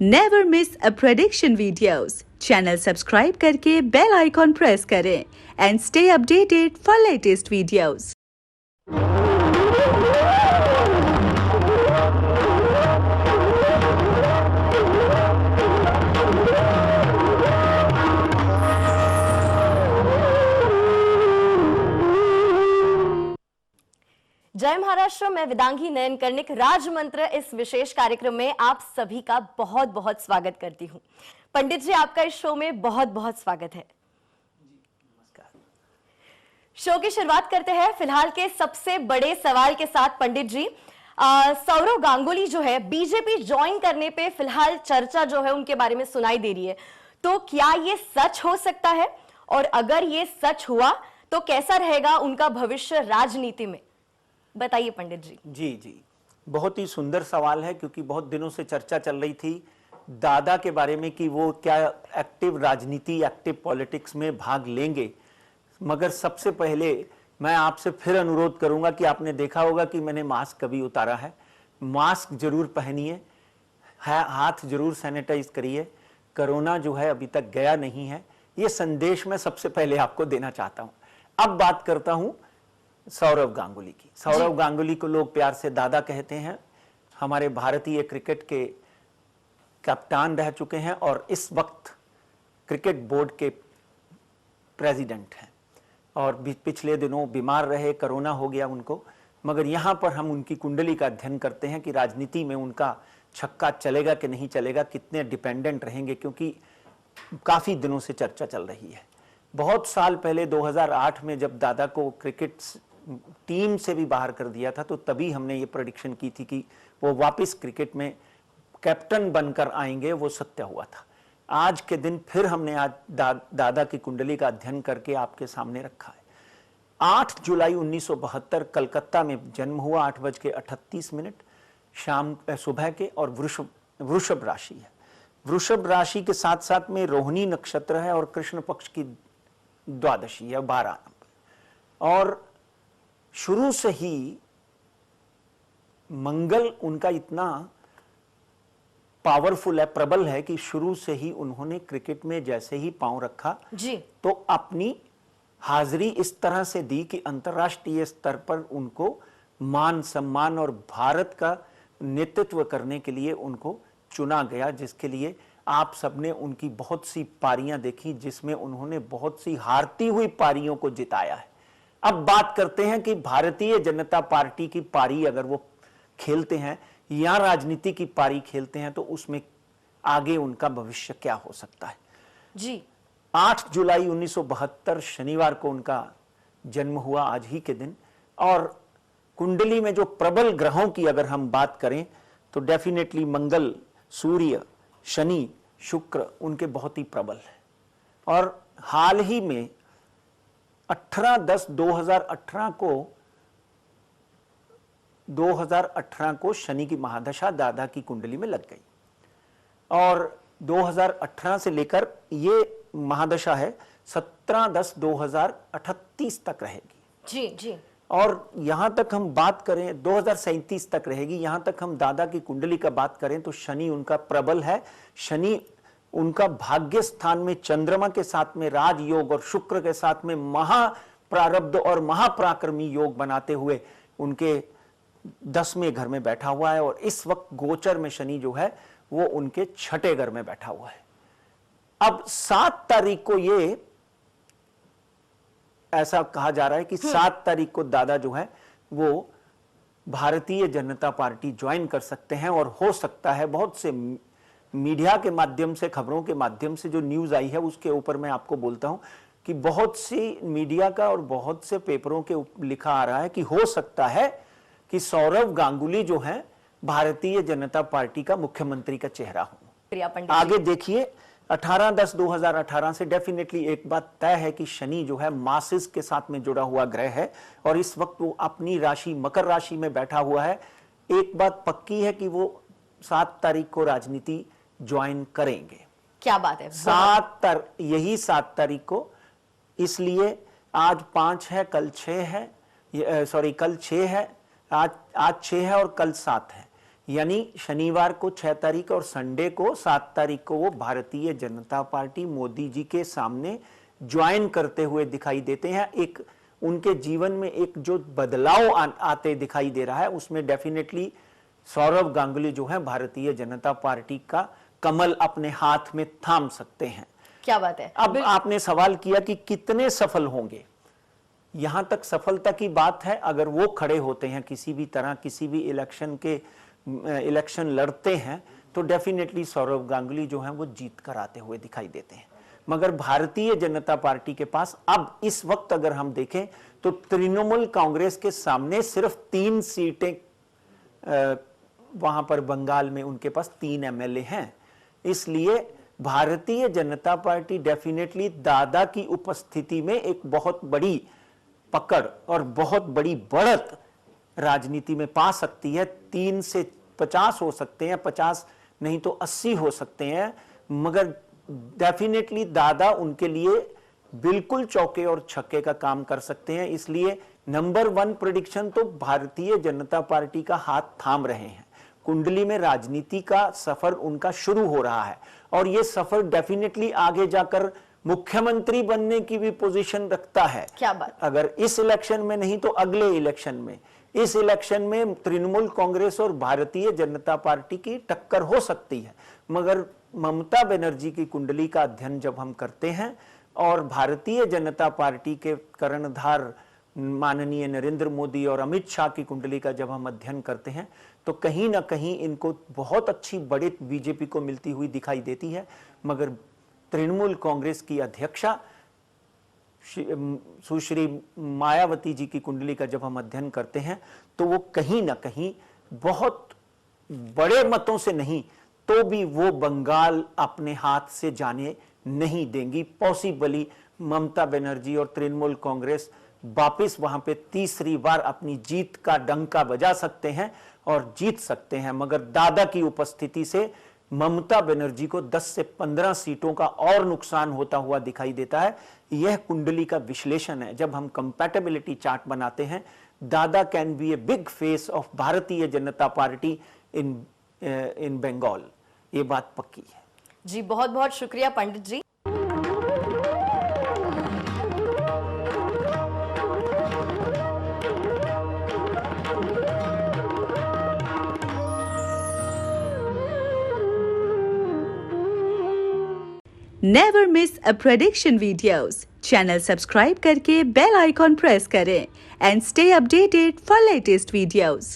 Never miss a prediction videos. Channel subscribe करके bell icon press करें and stay updated for latest videos. जय महाराष्ट्र। मैं वेदांगी नयन कर्णिक राजमंत्र इस विशेष कार्यक्रम में आप सभी का बहुत बहुत स्वागत करती हूं। पंडित जी, आपका इस शो में बहुत बहुत स्वागत है। शो की शुरुआत करते हैं फिलहाल के सबसे बड़े सवाल के साथ। पंडित जी, सौरव गांगुली जो है बीजेपी ज्वाइन करने पे फिलहाल चर्चा जो है उनके बारे में सुनाई दे रही है, तो क्या ये सच हो सकता है? और अगर ये सच हुआ तो कैसा रहेगा उनका भविष्य राजनीति में? बताइए पंडित जी। जी, बहुत ही सुंदर सवाल है, क्योंकि बहुत दिनों से चर्चा चल रही थी दादा के बारे में कि वो क्या एक्टिव राजनीति, एक्टिव पॉलिटिक्स में भाग लेंगे। मगर सबसे पहले मैं आपसे फिर अनुरोध करूंगा कि आपने देखा होगा कि मैंने मास्क कभी उतारा है। मास्क जरूर पहनिए, हाथ जरूर सैनिटाइज करिए। कोरोना जो है अभी तक गया नहीं है, ये संदेश मैं सबसे पहले आपको देना चाहता हूं। अब बात करता हूं सौरव गांगुली की। सौरव गांगुली को लोग प्यार से दादा कहते हैं। हमारे भारतीय क्रिकेट के कप्तान रह चुके हैं और इस वक्त क्रिकेट बोर्ड के प्रेसिडेंट हैं, और पिछले दिनों बीमार रहे, कोरोना हो गया उनको। मगर यहाँ पर हम उनकी कुंडली का अध्ययन करते हैं कि राजनीति में उनका छक्का चलेगा कि नहीं चलेगा, कितने डिपेंडेंट रहेंगे, क्योंकि काफ़ी दिनों से चर्चा चल रही है। बहुत साल पहले 2008 में जब दादा को क्रिकेट टीम से भी बाहर कर दिया था, तो तभी हमने ये प्रेडिक्शन की थी कि वो वापस क्रिकेट में कैप्टन बनकर आएंगे। वो सत्य हुआ था। आज के दिन फिर हमने आज दादा की कुंडली का अध्ययन करके आपके सामने रखा है। 8 जुलाई 1972 कलकत्ता में जन्म हुआ, 8:38 शाम सुबह के, और वृषभ राशि है। वृषभ राशि के साथ साथ में रोहिणी नक्षत्र है और कृष्ण पक्ष की द्वादशी है, 12 नंबर। और शुरू से ही मंगल उनका इतना पावरफुल है, प्रबल है, कि शुरू से ही उन्होंने क्रिकेट में जैसे ही पांव रखा जी, तो अपनी हाजिरी इस तरह से दी कि अंतर्राष्ट्रीय स्तर पर उनको मान सम्मान और भारत का नेतृत्व करने के लिए उनको चुना गया, जिसके लिए आप सबने उनकी बहुत सी पारियां देखी, जिसमें उन्होंने बहुत सी हारती हुई पारियों को जिताया है। अब बात करते हैं कि भारतीय जनता पार्टी की पारी अगर वो खेलते हैं या राजनीति की पारी खेलते हैं, तो उसमें आगे उनका भविष्य क्या हो सकता है जी। 8 जुलाई 1972 शनिवार को उनका जन्म हुआ, आज ही के दिन। और कुंडली में जो प्रबल ग्रहों की अगर हम बात करें तो डेफिनेटली मंगल, सूर्य, शनि, शुक्र उनके बहुत ही प्रबल है। और हाल ही में 2018 को शनि की महादशा दादा की कुंडली में लग गई, और 2018 से लेकर ये महादशा है 17/10/2038 तक रहेगी जी जी। और यहां तक हम बात करें 2037 तक रहेगी। यहां तक हम दादा की कुंडली का बात करें तो शनि उनका प्रबल है। शनि उनका भाग्य स्थान में चंद्रमा के साथ में राजयोग और शुक्र के साथ में महाप्रारब्ध और महापराक्रमी योग बनाते हुए उनके 10वें घर में बैठा हुआ है। और इस वक्त गोचर में शनि जो है वो उनके 6ठे घर में बैठा हुआ है। अब 7 तारीख को ये ऐसा कहा जा रहा है कि 7 तारीख को दादा जो है वो भारतीय जनता पार्टी ज्वाइन कर सकते हैं। और हो सकता है, बहुत से मीडिया के माध्यम से, खबरों के माध्यम से जो न्यूज आई है उसके ऊपर मैं आपको बोलता हूं कि बहुत सी मीडिया का और बहुत से पेपरों के लिखा आ रहा है कि हो सकता है कि सौरव गांगुली जो है भारतीय जनता पार्टी का मुख्यमंत्री का चेहरा हो। आगे देखिए, 18/10/2018 से डेफिनेटली एक बात तय है कि शनि जो है मासिस के साथ में जुड़ा हुआ ग्रह है, और इस वक्त वो अपनी राशि मकर राशि में बैठा हुआ है। एक बात पक्की है कि वो 7 तारीख को राजनीति ज्वाइन करेंगे। क्या बात है? यही 7 तारीख को, इसलिए आज 5 है, कल 6 है, कल 6 है, आज 6 है और कल 7 है। यानी शनिवार को 6 तारीख और संडे को 7 तारीख को वो भारतीय जनता पार्टी मोदी जी के सामने ज्वाइन करते हुए दिखाई देते हैं। एक उनके जीवन में एक जो बदलाव आते दिखाई दे रहा है, उसमें डेफिनेटली सौरव गांगुली जो है भारतीय जनता पार्टी का कमल अपने हाथ में थाम सकते हैं। क्या बात है। अब आपने सवाल किया कि कितने सफल होंगे, यहां तक सफलता की बात है। अगर वो खड़े होते हैं किसी भी तरह, किसी भी इलेक्शन लड़ते हैं, तो डेफिनेटली सौरव गांगुली जो हैं वो जीत कर आते हुए दिखाई देते हैं। मगर भारतीय जनता पार्टी के पास अब इस वक्त अगर हम देखें तो तृणमूल कांग्रेस के सामने सिर्फ 3 सीटें, वहां पर बंगाल में उनके पास 3 एमएलए हैं। इसलिए भारतीय जनता पार्टी डेफिनेटली दादा की उपस्थिति में एक बहुत बड़ी पकड़ और बहुत बड़ी बढ़त राजनीति में पा सकती है। 3 से 50 हो सकते हैं, 50 नहीं तो 80 हो सकते हैं, मगर डेफिनेटली दादा उनके लिए बिल्कुल चौके और छक्के का काम कर सकते हैं। इसलिए नंबर 1 प्रेडिक्शन तो भारतीय जनता पार्टी का हाथ थाम रहे हैं। कुंडली में राजनीति का सफर उनका शुरू हो रहा है और यह सफर डेफिनेटली आगे जाकर मुख्यमंत्री बनने की भी पोजीशन रखता है। क्या बात। अगर इस इलेक्शन में नहीं तो अगले इलेक्शन में, इस इलेक्शन में तृणमूल कांग्रेस और भारतीय जनता पार्टी की टक्कर हो सकती है। मगर ममता बनर्जी की कुंडली का अध्ययन जब हम करते हैं और भारतीय जनता पार्टी के कर्णधार माननीय नरेंद्र मोदी और अमित शाह की कुंडली का जब हम अध्ययन करते हैं, तो कहीं ना कहीं इनको बहुत अच्छी बढ़त बीजेपी को मिलती हुई दिखाई देती है। मगर तृणमूल कांग्रेस की अध्यक्षा सुश्री मायावती जी की कुंडली का जब हम अध्ययन करते हैं, तो वो कहीं ना कहीं बहुत बड़े मतों से नहीं तो भी वो बंगाल अपने हाथ से जाने नहीं देंगी। पॉसिबली ममता बनर्जी और तृणमूल कांग्रेस वापिस वहां पे तीसरी बार अपनी जीत का डंका बजा सकते हैं और जीत सकते हैं। मगर दादा की उपस्थिति से ममता बनर्जी को 10 से 15 सीटों का और नुकसान होता हुआ दिखाई देता है। यह कुंडली का विश्लेषण है। जब हम कंपैटिबिलिटी चार्ट बनाते हैं, दादा can be a big face of Bharatiya Janata party इन बंगाल, ये बात पक्की है। जी बहुत बहुत शुक्रिया Pandit ji. Never miss a prediction videos. Channel subscribe करके बेल आइकॉन प्रेस करें and stay updated for latest videos.